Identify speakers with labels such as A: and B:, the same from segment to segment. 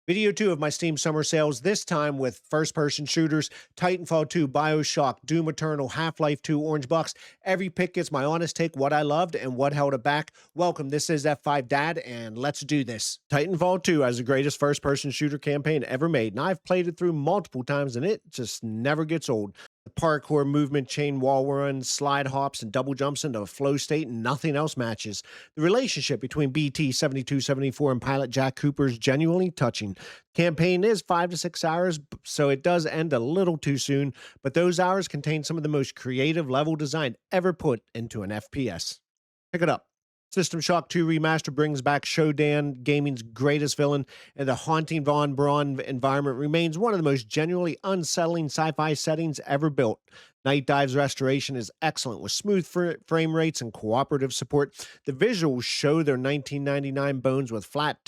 A: Video 2 of my Steam summer sales, this time with first-person shooters, Titanfall 2, BioShock, Doom Eternal, Half-Life 2, Orange Box. Every pick gets my honest take, what I loved and what held it back. Welcome, this is F5 Dad, and let's do this. Titanfall 2 has the greatest first-person shooter campaign ever made, and I've played it through multiple times, and it just never gets old. The parkour movement, chain wall runs, slide hops, and double jumps into a flow state, and nothing else matches. The relationship between BT 7274 and pilot Jack Cooper is genuinely touching. Campaign is 5 to 6 hours, so it does end a little too soon, but those hours contain some of the most creative level design ever put into an FPS. Pick it up. System Shock 2 Remastered brings back Shodan, gaming's greatest villain, and the haunting Von Braun environment remains one of the most genuinely unsettling sci-fi settings ever built. Night Dive's restoration is excellent with smooth frame rates and cooperative support. The visuals show their 1999 bones with flat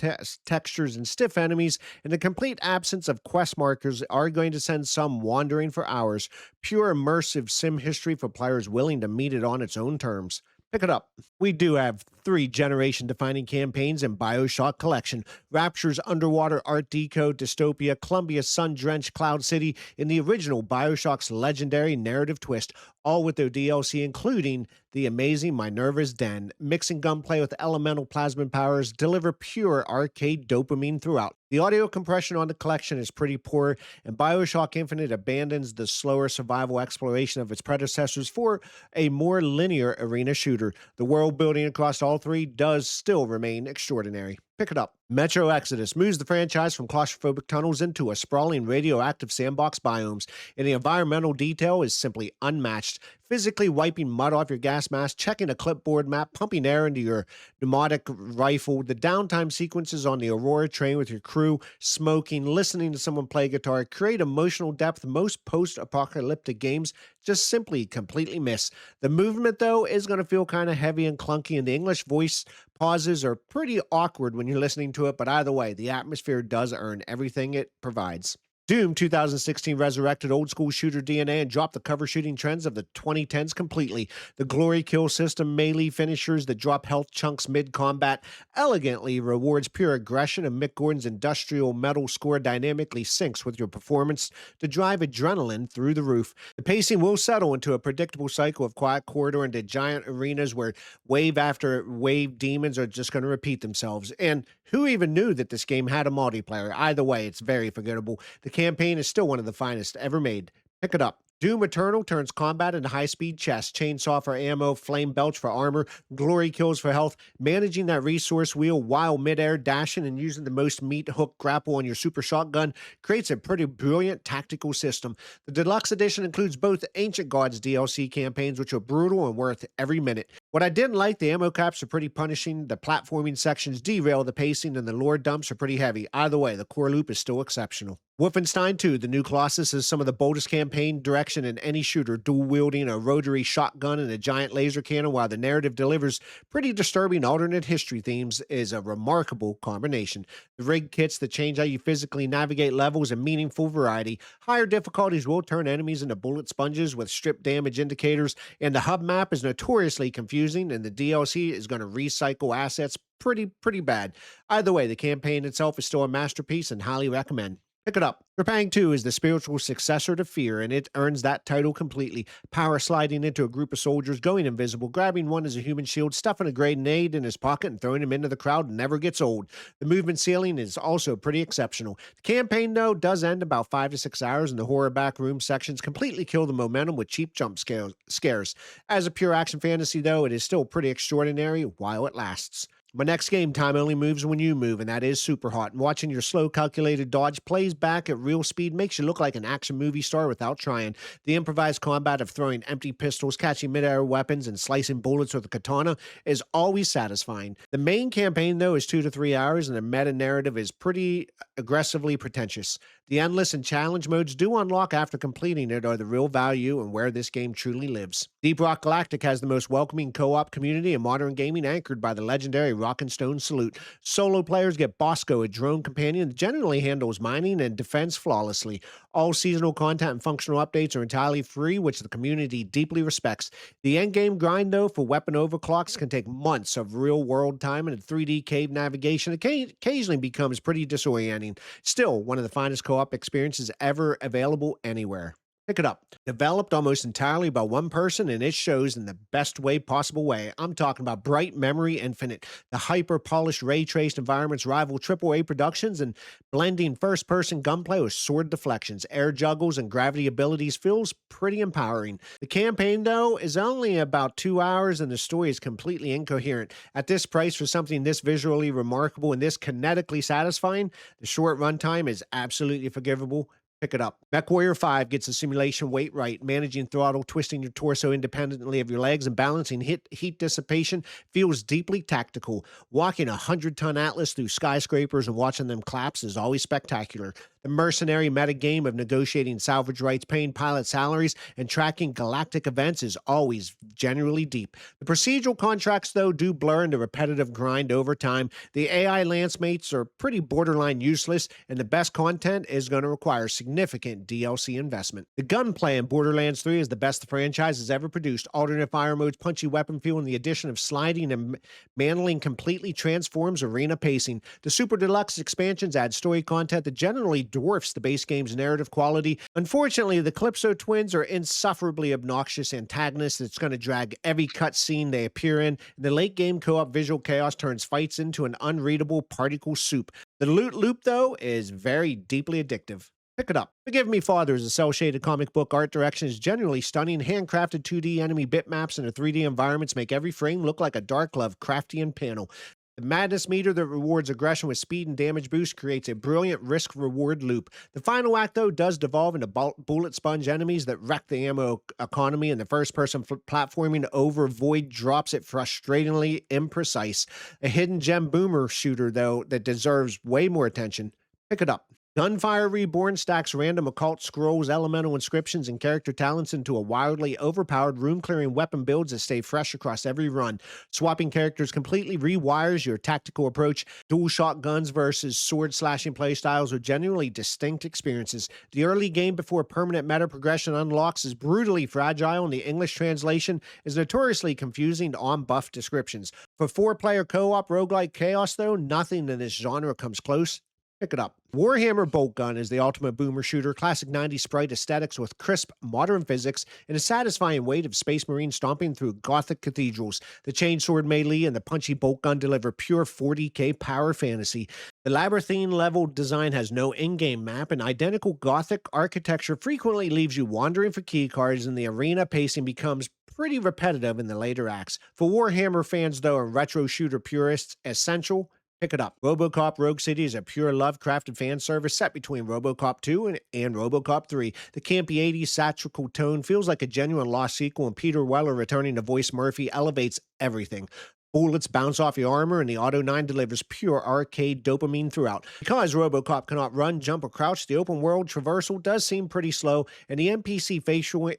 A: textures and stiff enemies, and the complete absence of quest markers are going to send some wandering for hours. Pure immersive sim history for players willing to meet it on its own terms. Pick it up. We do have 3 generation-defining campaigns in BioShock Collection. Rapture's underwater Art Deco dystopia, Columbia's sun-drenched Cloud City, and the original BioShock's legendary narrative twist, all with their DLC, including the amazing Minerva's Den. Mixing gunplay with elemental plasma powers deliver pure arcade dopamine throughout. The audio compression on the collection is pretty poor, and BioShock Infinite abandons the slower survival exploration of its predecessors for a more linear arena shooter. The world building across all 3 does still remain extraordinary. Pick it up. Metro Exodus moves the franchise from claustrophobic tunnels into a sprawling radioactive sandbox biomes, and the environmental detail is simply unmatched. Physically wiping mud off your gas mask, checking a clipboard map, pumping air into your pneumatic rifle, the downtime sequences on the Aurora train with your crew, smoking, listening to someone play guitar, create emotional depth most post-apocalyptic games just simply completely miss. The movement, though, is going to feel kind of heavy and clunky, and the English voice pauses are pretty awkward when you're listening to it, but either way, the atmosphere does earn everything it provides. Doom 2016 resurrected old-school shooter DNA and dropped the cover shooting trends of the 2010s completely. The glory kill system, melee finishers that drop health chunks mid-combat, elegantly rewards pure aggression, and Mick Gordon's industrial metal score dynamically syncs with your performance to drive adrenaline through the roof. The pacing will settle into a predictable cycle of quiet corridor into giant arenas where wave after wave demons are just going to repeat themselves. And who even knew that this game had a multiplayer? Either way, it's very forgettable. The campaign is still one of the finest ever made. Pick it up. Doom Eternal turns combat into high-speed chess, chainsaw for ammo, flame belch for armor, glory kills for health. Managing that resource wheel while mid-air dashing and using the most meat hook grapple on your super shotgun creates a pretty brilliant tactical system. The deluxe edition includes both Ancient Gods DLC campaigns, which are brutal and worth every minute. What I didn't like, the ammo caps are pretty punishing, the platforming sections derail the pacing, and the lore dumps are pretty heavy. Either way, the core loop is still exceptional. Wolfenstein 2, The New Colossus, is some of the boldest campaign direction in any shooter, dual-wielding a rotary shotgun and a giant laser cannon while the narrative delivers pretty disturbing alternate history themes is a remarkable combination. The rig kits that change how you physically navigate levels and meaningful variety. Higher difficulties will turn enemies into bullet sponges with strip damage indicators, and the hub map is notoriously confusing, and the DLC is going to recycle assets pretty bad. Either way, the campaign itself is still a masterpiece and highly recommend. Pick it up. Trepang 2 is the spiritual successor to F.E.A.R, and it earns that title completely. Power sliding into a group of soldiers, going invisible, grabbing one as a human shield, stuffing a grenade in his pocket, and throwing him into the crowd never gets old. The movement ceiling is also pretty exceptional. The campaign, though, does end about 5 to 6 hours, and the horror backroom sections completely kill the momentum with cheap jump scares. As a pure action fantasy, though, it is still pretty extraordinary while it lasts. My next game, time only moves when you move, and that is Superhot. And watching your slow, calculated dodge plays back at real speed makes you look like an action movie star without trying. The improvised combat of throwing empty pistols, catching mid-air weapons, and slicing bullets with a katana is always satisfying. The main campaign, though, is 2 to 3 hours, and the meta-narrative is pretty aggressively pretentious. The endless and challenge modes do unlock after completing it are the real value and where this game truly lives. Deep Rock Galactic has the most welcoming co-op community in modern gaming, anchored by the legendary rock and stone salute. Solo players get Bosco, a drone companion that generally handles mining and defense flawlessly. All seasonal content and functional updates are entirely free, which the community deeply respects. The endgame grind, though, for weapon overclocks can take months of real-world time, and 3D cave navigation occasionally becomes pretty disorienting. Still, one of the finest co-op experiences ever available anywhere. Pick it up. Developed almost entirely by one person, and it shows in the best way possible way. I'm talking about Bright Memory Infinite. The hyper-polished ray-traced environments rival AAA productions, and blending first-person gunplay with sword deflections, air juggles, and gravity abilities feels pretty empowering. The campaign, though, is only about 2 hours, and the story is completely incoherent. At this price for something this visually remarkable and this kinetically satisfying, the short runtime is absolutely forgivable. Pick it up. MechWarrior 5 gets the simulation weight right, managing throttle, twisting your torso independently of your legs, and balancing heat dissipation feels deeply tactical. Walking a 100-ton Atlas through skyscrapers and watching them collapse is always spectacular. The mercenary metagame of negotiating salvage rights, paying pilot salaries, and tracking galactic events is always generally deep. The procedural contracts, though, do blur into repetitive grind over time. The AI lance mates are pretty borderline useless, and the best content is going to require significant DLC investment. The gunplay in Borderlands 3 is the best the franchise has ever produced. Alternate fire modes, punchy weapon feel, and the addition of sliding and mantling completely transforms arena pacing. The Super Deluxe expansions add story content that generally dwarfs the base game's narrative quality. Unfortunately, the Calypso twins are insufferably obnoxious antagonists that's going to drag every cutscene they appear in. The late game co-op visual chaos turns fights into an unreadable particle soup. The loot loop, though, is very deeply addictive. Pick it up. Forgive Me Father is a cel-shaded comic book. Art direction is generally stunning. Handcrafted 2D enemy bitmaps and the 3D environments make every frame look like a dark Lovecraftian panel. The madness meter that rewards aggression with speed and damage boost creates a brilliant risk-reward loop. The final act, though, does devolve into bullet sponge enemies that wreck the ammo economy, and the first-person platforming over void drops it frustratingly imprecise. A hidden gem boomer shooter, though, that deserves way more attention. Pick it up. Gunfire Reborn stacks random occult scrolls, elemental inscriptions, and character talents into a wildly overpowered room-clearing weapon builds that stay fresh across every run. Swapping characters completely rewires your tactical approach. Dual shotguns versus sword-slashing playstyles are genuinely distinct experiences. The early game before permanent meta progression unlocks is brutally fragile, and the English translation is notoriously confusing on buff descriptions. For 4-player co-op roguelike chaos, though, nothing in this genre comes close. Pick it up. Warhammer Boltgun is the ultimate boomer shooter, classic 90s sprite aesthetics with crisp, modern physics, and a satisfying weight of Space Marine stomping through Gothic cathedrals. The chainsword melee and the punchy Boltgun deliver pure 40k power fantasy. The labyrinthine level design has no in-game map, and identical Gothic architecture frequently leaves you wandering for keycards, and the arena pacing becomes pretty repetitive in the later acts. For Warhammer fans, though, and retro shooter purists, essential. Pick it up. RoboCop Rogue City is a pure love-crafted fan service set between RoboCop 2 and RoboCop 3. The campy 80s satirical tone feels like a genuine lost sequel, and Peter Weller returning to voice Murphy elevates everything. Bullets bounce off your armor, and the Auto 9 delivers pure arcade dopamine throughout. Because RoboCop cannot run, jump, or crouch, the open-world traversal does seem pretty slow, and the NPC facial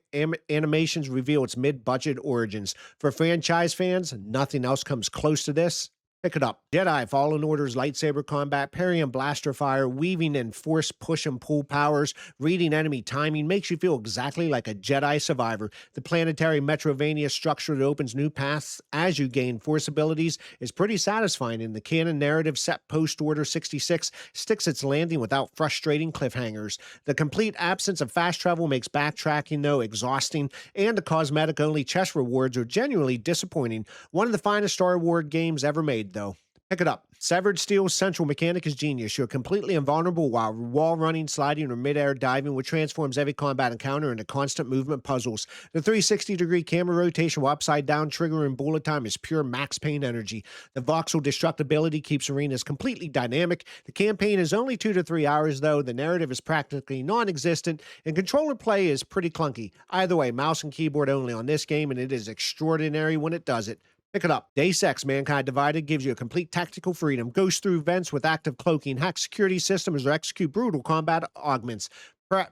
A: animations reveal its mid-budget origins. For franchise fans, nothing else comes close to this. Pick it up. Jedi Fallen Order's lightsaber combat, parry and blaster fire, weaving in force push and pull powers, reading enemy timing makes you feel exactly like a Jedi survivor. The planetary Metrovania structure that opens new paths as you gain force abilities is pretty satisfying, and the canon narrative set post-Order 66 sticks its landing without frustrating cliffhangers. The complete absence of fast travel makes backtracking, though, exhausting, and the cosmetic-only chest rewards are genuinely disappointing. One of the finest Star Wars games ever made, though. Pick it up. Severed Steel's central mechanic is genius. You're completely invulnerable while wall running, sliding, or mid-air diving, which transforms every combat encounter into constant movement puzzles. The 360-degree camera rotation while upside down, triggering bullet time is pure max pain energy. The voxel destructibility keeps arenas completely dynamic. The campaign is only 2 to 3 hours, though. The narrative is practically non-existent, and controller play is pretty clunky. Either way, mouse and keyboard only on this game, and it is extraordinary when it does it. Pick it up. Deus Ex Mankind Divided gives you a complete tactical freedom. Goes through vents with active cloaking, hack security systems, or execute brutal combat augments.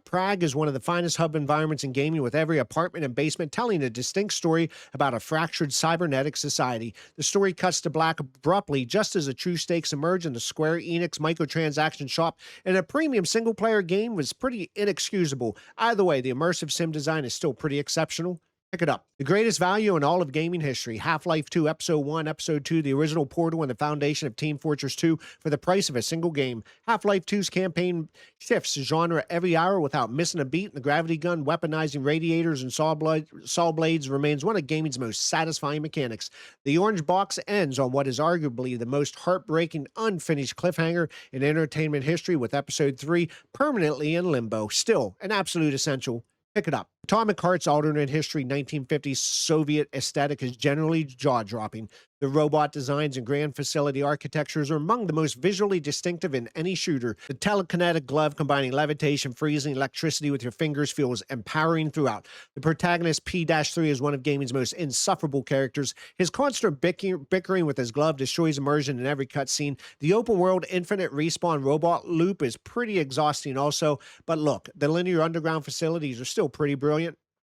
A: Prague is one of the finest hub environments in gaming, with every apartment and basement telling a distinct story about a fractured cybernetic society. The story cuts to black abruptly just as the true stakes emerge in the Square Enix microtransaction shop, and a premium single-player game was pretty inexcusable. Either way, the immersive sim design is still pretty exceptional. Pick it up. The greatest value in all of gaming history. Half-Life 2, Episode 1, Episode 2, the original Portal, and the foundation of Team Fortress 2 for the price of a single game. Half-Life 2's campaign shifts genre every hour without missing a beat, and the gravity gun weaponizing radiators and saw blades remains one of gaming's most satisfying mechanics. The orange box ends on what is arguably the most heartbreaking unfinished cliffhanger in entertainment history, with Episode 3 permanently in limbo. Still, an absolute essential. Pick it up. Atomic Heart's alternate history 1950s Soviet aesthetic is generally jaw-dropping. The robot designs and grand facility architectures are among the most visually distinctive in any shooter. The telekinetic glove combining levitation, freezing, electricity with your fingers feels empowering throughout. The protagonist P-3 is one of gaming's most insufferable characters. His constant bickering with his glove destroys immersion in every cutscene. The open-world infinite respawn robot loop is pretty exhausting also, but look, the linear underground facilities are still pretty brilliant.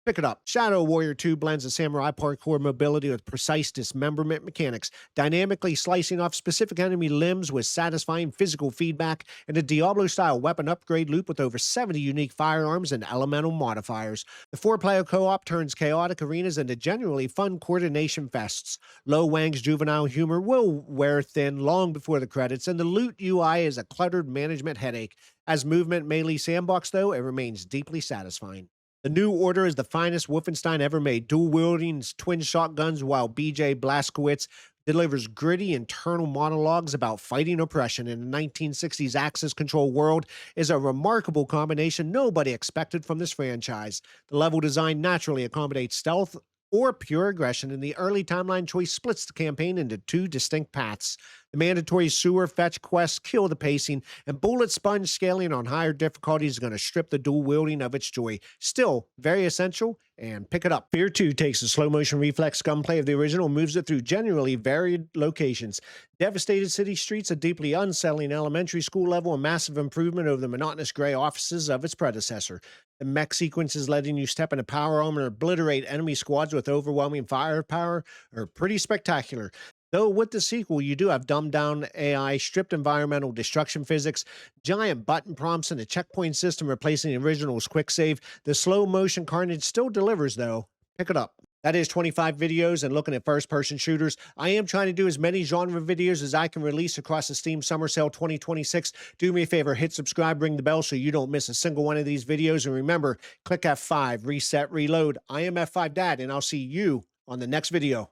A: Pick it up. Shadow Warrior 2 blends the samurai parkour mobility with precise dismemberment mechanics, dynamically slicing off specific enemy limbs with satisfying physical feedback, and a Diablo-style weapon upgrade loop with over 70 unique firearms and elemental modifiers. The 4-player co-op turns chaotic arenas into genuinely fun coordination fests. Lo Wang's juvenile humor will wear thin long before the credits, and the loot UI is a cluttered management headache. As movement melee sandbox, though, it remains deeply satisfying. The New Order is the finest Wolfenstein ever made, dual-wielding twin shotguns, while B.J. Blazkowicz delivers gritty internal monologues about fighting oppression in the 1960s Axis control world is a remarkable combination nobody expected from this franchise. The level design naturally accommodates stealth or pure aggression, and the early timeline choice splits the campaign into two distinct paths. The mandatory sewer fetch quests kill the pacing, and bullet sponge scaling on higher difficulties is going to strip the dual wielding of its joy. Still, very essential, and pick it up. F.E.A.R 2 takes the slow motion reflex gunplay of the original and moves it through genuinely varied locations. Devastated city streets, a deeply unsettling elementary school level, a massive improvement over the monotonous gray offices of its predecessor. The mech sequences letting you step into power armor and obliterate enemy squads with overwhelming firepower are pretty spectacular. Though with the sequel, you do have dumbed-down AI, stripped environmental destruction physics, giant button prompts, and a checkpoint system replacing the original's quick save. The slow-motion carnage still delivers, though. Pick it up. That is 25 videos and looking at first-person shooters. I am trying to do as many genre videos as I can release across the Steam Summer Sale 2026. Do me a favor, hit subscribe, ring the bell so you don't miss a single one of these videos. And remember, click F5, reset, reload. I am F5 Dad, and I'll see you on the next video.